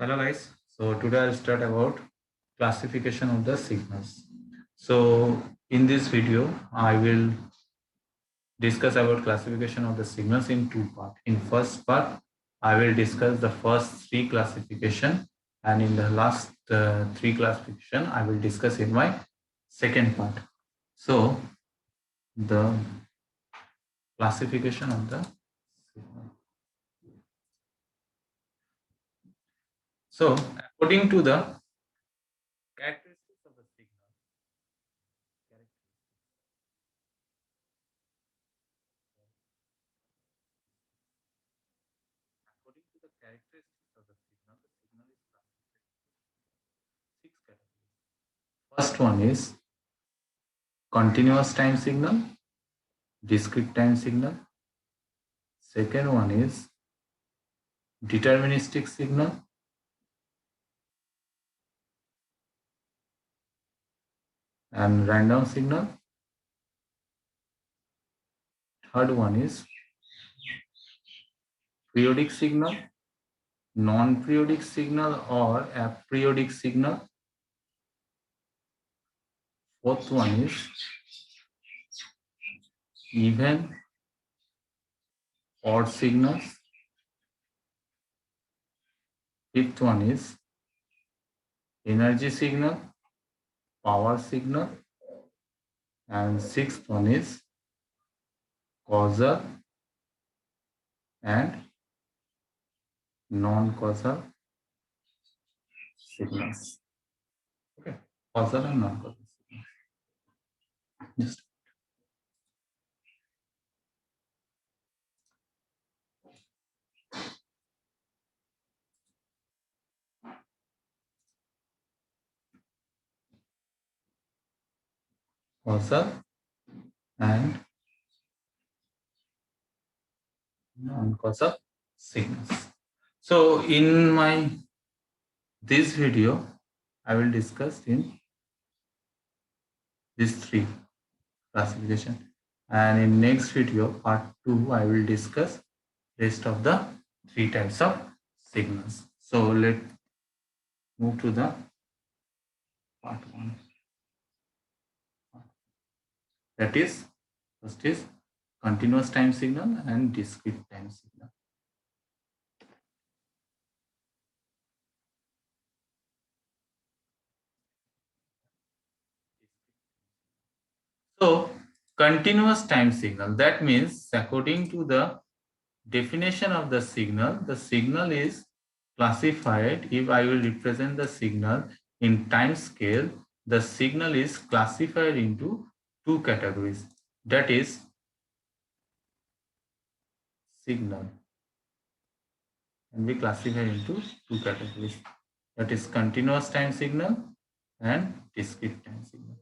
Hello guys. So today I'll start about classification of the signals. So in this video, I will discuss about classification of the signals in two parts. In first part, I will discuss the first three classification, and in the last three classification, I will discuss in my second part. So the classification of the signal. So according to the characteristics of the signal, according to the characteristics of the signal is classified into six categories. First one is continuous time signal, discrete time signal. Second one is deterministic signal. And random signal. Third one is periodic signal, non-periodic signal or aperiodic signal. Fourth one is even odd signals. Fifth one is energy signal, power signal. And sixth one is causal and non-causal signals. Okay, causal and non-causal signals. Just causal and non-causal signals. So in this video, I will discuss in these three classification, and in next video part 2 I will discuss rest of the three types of signals. So let's move to the part 1. That is, first is continuous time signal and discrete time signal. So continuous time signal, that means according to the definition of the signal is classified. If I will represent the signal in time scale, the signal is classified into two categories. That is signal and we classify into two categories. That is continuous time signal and discrete time signal.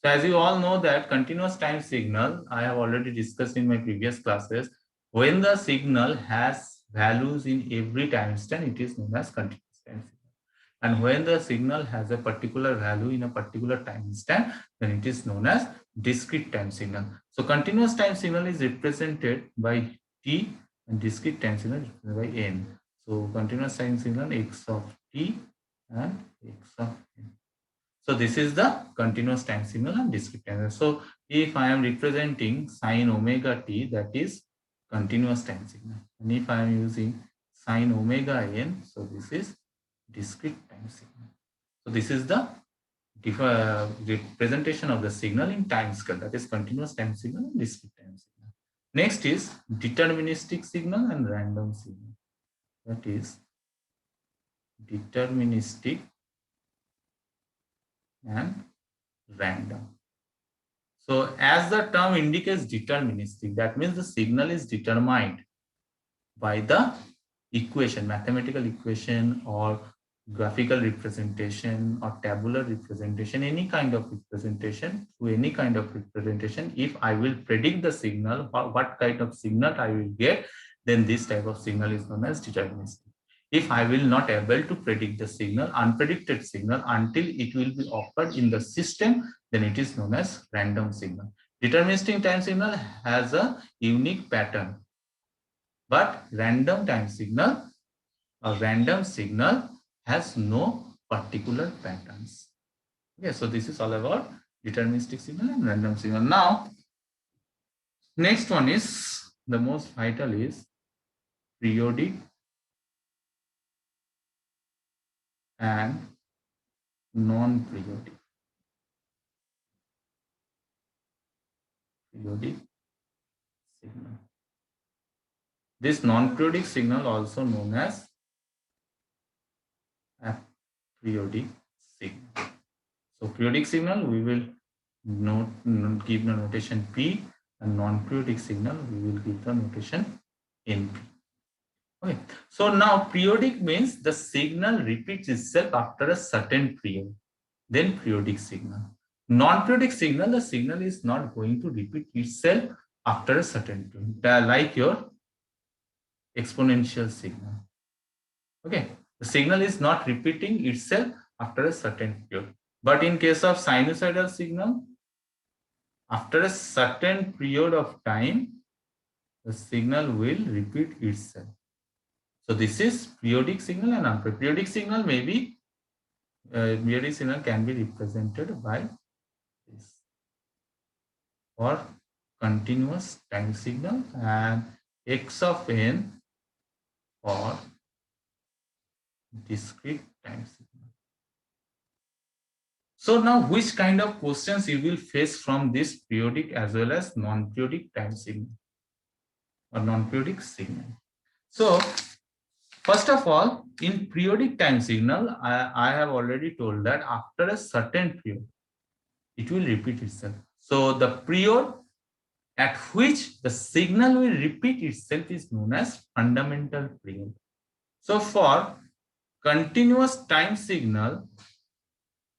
So as you all know that continuous time signal, I have already discussed in my previous classes, when the signal has values in every time instant, it is known as continuous time signal. And when the signal has a particular value in a particular time instant, then it is known as discrete time signal. So continuous time signal is represented by T and discrete time signal is represented by N. So continuous time signal X of T and X of N. So this is the continuous time signal and discrete time signal. So if I am representing sine omega t, that is continuous time signal. And if I am using sine omega n, so this is discrete time signal. So this is the representation of the signal in time scale, that is continuous time signal and discrete time signal. Next is deterministic signal and random signal. That is deterministic and random. So as the term indicates deterministic, that means the signal is determined by the equation, mathematical equation or graphical representation or tabular representation, any kind of representation, through any kind of representation. If I will predict the signal, what kind of signal I will get, then this type of signal is known as deterministic. If I will not able to predict the signal, unpredicted signal, until it will be occurred in the system, then it is known as random signal. Deterministic time signal has a unique pattern, but random time signal or random signal has no particular patterns. Okay, so this is all about deterministic signal and random signal. Now, next one is the most vital is periodic and non-periodic. Periodic signal. This non-periodic signal also known as aperiodic signal. So periodic signal we will give the notation P, and non-periodic signal we will give the notation NP. Okay. So now periodic means the signal repeats itself after a certain period. Then periodic signal. Non-periodic signal, the signal is not going to repeat itself after a certain period, like your exponential signal. Okay, the signal is not repeating itself after a certain period. But in case of sinusoidal signal, after a certain period of time, the signal will repeat itself. So this is periodic signal and non-periodic signal. Maybe periodic signal can be represented by this, or continuous time signal, and x of n for discrete time signal. So now which kind of questions you will face from this periodic as well as non-periodic time signal or non-periodic signal? So first of all, in periodic time signal, I have already told that after a certain period, it will repeat itself. So the period at which the signal will repeat itself is known as fundamental period. So for continuous time signal,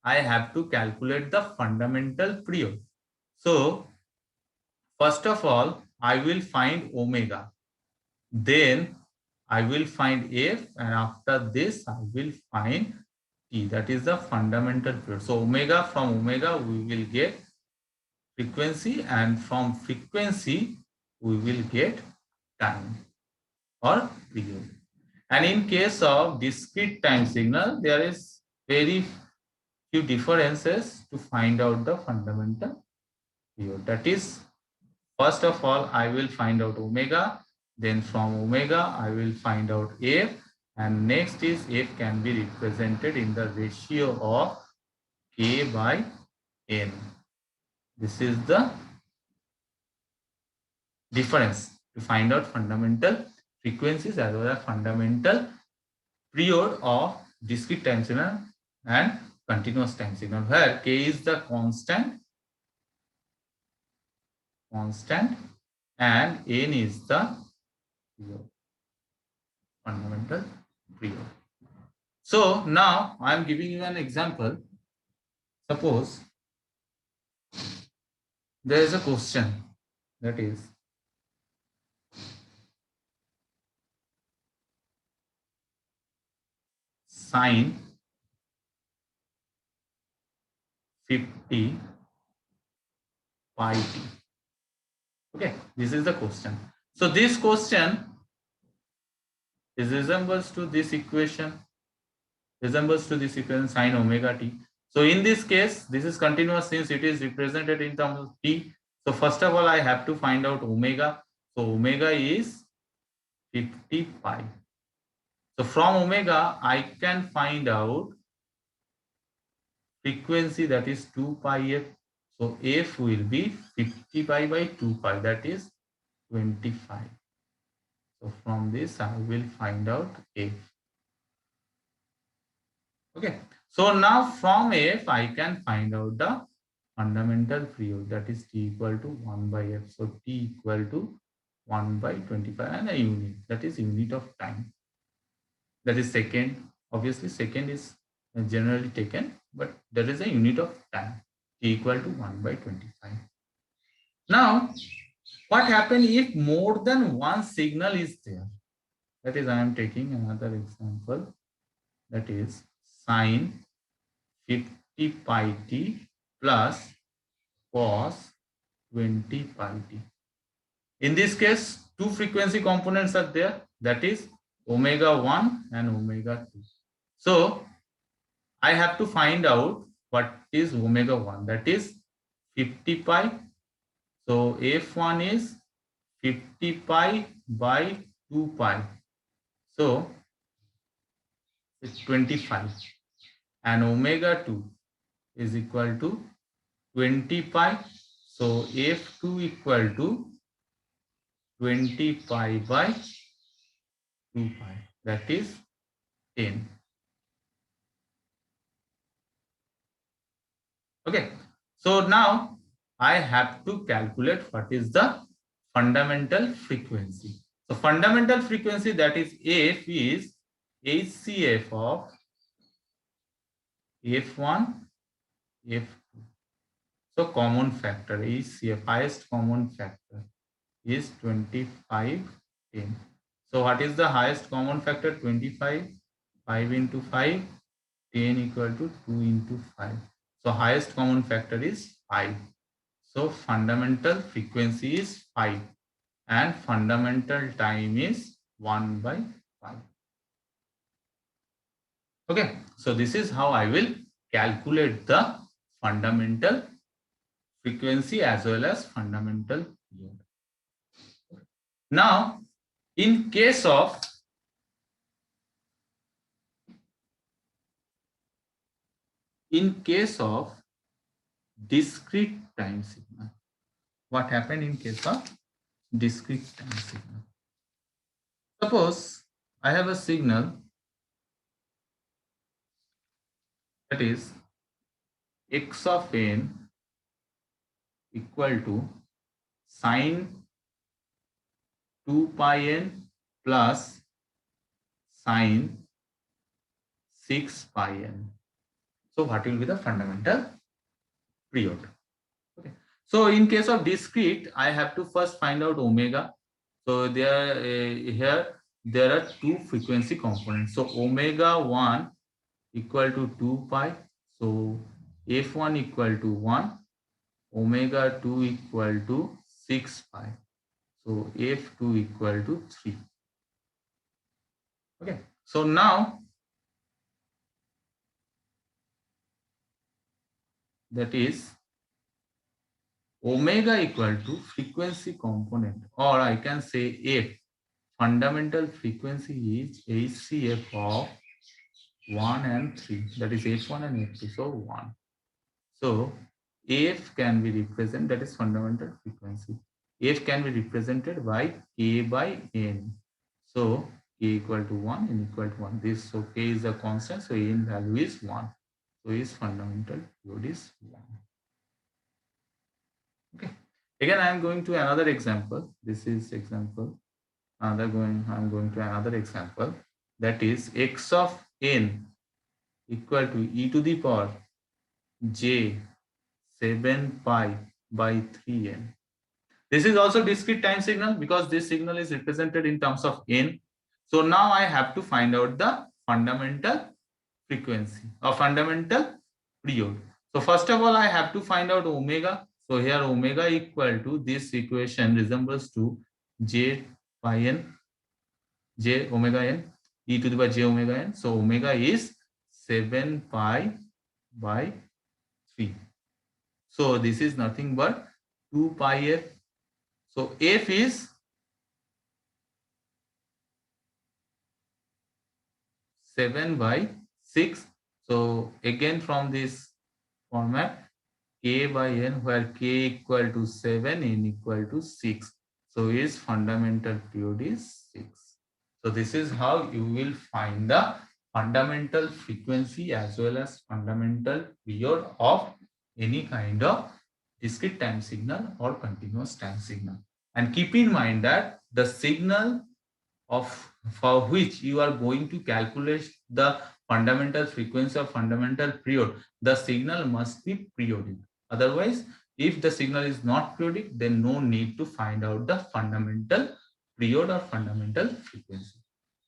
I have to calculate the fundamental period. So first of all, I will find omega. Then I will find f, and after this I will find t. That is the fundamental period. So omega, from omega we will get frequency, and from frequency we will get time or period. And in case of discrete time signal, there is very few differences to find out the fundamental period. That is, first of all, I will find out omega, then from omega I will find out f, and next is f can be represented in the ratio of k by n. This is the difference to find out fundamental frequencies as well as fundamental period of discrete time signal and continuous time signal, where k is the constant and n is the period, fundamental period. So now I am giving you an example. Suppose there is a question, that is sine 50 pi t. Okay, this is the question. So this question resembles to this equation, sine omega t. So in this case, this is continuous since it is represented in terms of t. So first of all, I have to find out omega. So omega is 50 pi. So from omega, I can find out frequency, that is 2 pi f. So f will be 50 pi by 2 pi, that is 25. So from this, I will find out f. Okay. So now from f, I can find out the fundamental period, that is t equal to 1 by f. So t equal to 1 by 25, and a unit, that is unit of time. That is second. Obviously, second is generally taken, but there is a unit of time, t equal to 1 by 25. Now, what happens if more than one signal is there? That is, I am taking another example, that is sine 50 pi t plus cos 20 pi t. In this case, two frequency components are there, that is omega 1 and omega 2. So I have to find out what is omega 1, that is 50 pi. So f1 is 50 pi by 2 pi. So it's 25. And omega 2 is equal to 20 pi. So f2 equal to 20 pi by 2 pi, that is 10. Okay, so now I have to calculate what is the fundamental frequency. So fundamental frequency, that is f, is HCF of f1, f2. So common factor, HCF, highest common factor, is 25, 10. So what is the highest common factor? 25, 5 into 5, 10 equal to 2 into 5. So highest common factor is 5. So fundamental frequency is 5 and fundamental time is 1 by 5. Okay, so this is how I will calculate the fundamental frequency as well as fundamental period. Now, in case of discrete time signal, what happened in case of discrete time signal? Suppose I have a signal that is x of n equal to sine 2 pi n plus sine 6 pi n. So what will be the fundamental period? Okay. So in case of discrete, I have to first find out omega. So here there are two frequency components. So omega 1 equal to 2 pi. So f1 equal to 1. Omega 2 equal to 6 pi. So f2 equal to 3. Okay. So now that is omega equal to frequency component, or I can say f, fundamental frequency is HCF of 1 and 3, that is f1 and f2, so 1. So f can be represented, that is fundamental frequency, f can be represented by k by n. So k equal to 1, n equal to 1. This, so k is a constant, so n value is 1. So is fundamental period is 1. Okay. Again, I am going to another example. This is example. I'm going to another example. That is x of n equal to e to the power j 7 pi by 3n. This is also discrete time signal because this signal is represented in terms of n. So now I have to find out the fundamental frequency or fundamental period. So first of all, I have to find out omega. So here omega equal to, this equation resembles to j pi n, j omega n, e to the power j omega n. So omega is 7 pi by 3. So this is nothing but 2 pi f. So f is 7 by 6. So again from this format, k by n, where k equal to 7, n equal to 6. So its fundamental period is 6. So this is how you will find the fundamental frequency as well as fundamental period of any kind of discrete time signal or continuous time signal. And keep in mind that the signal for which you are going to calculate the fundamental frequency or fundamental period, the signal must be periodic. Otherwise, if the signal is not periodic, then no need to find out the fundamental period or fundamental frequency.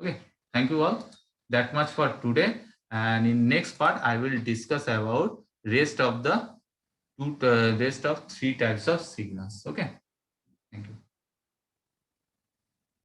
Okay, thank you all. That much for today. And in next part, I will discuss about rest of the rest of 3 types of signals. Okay, thank you.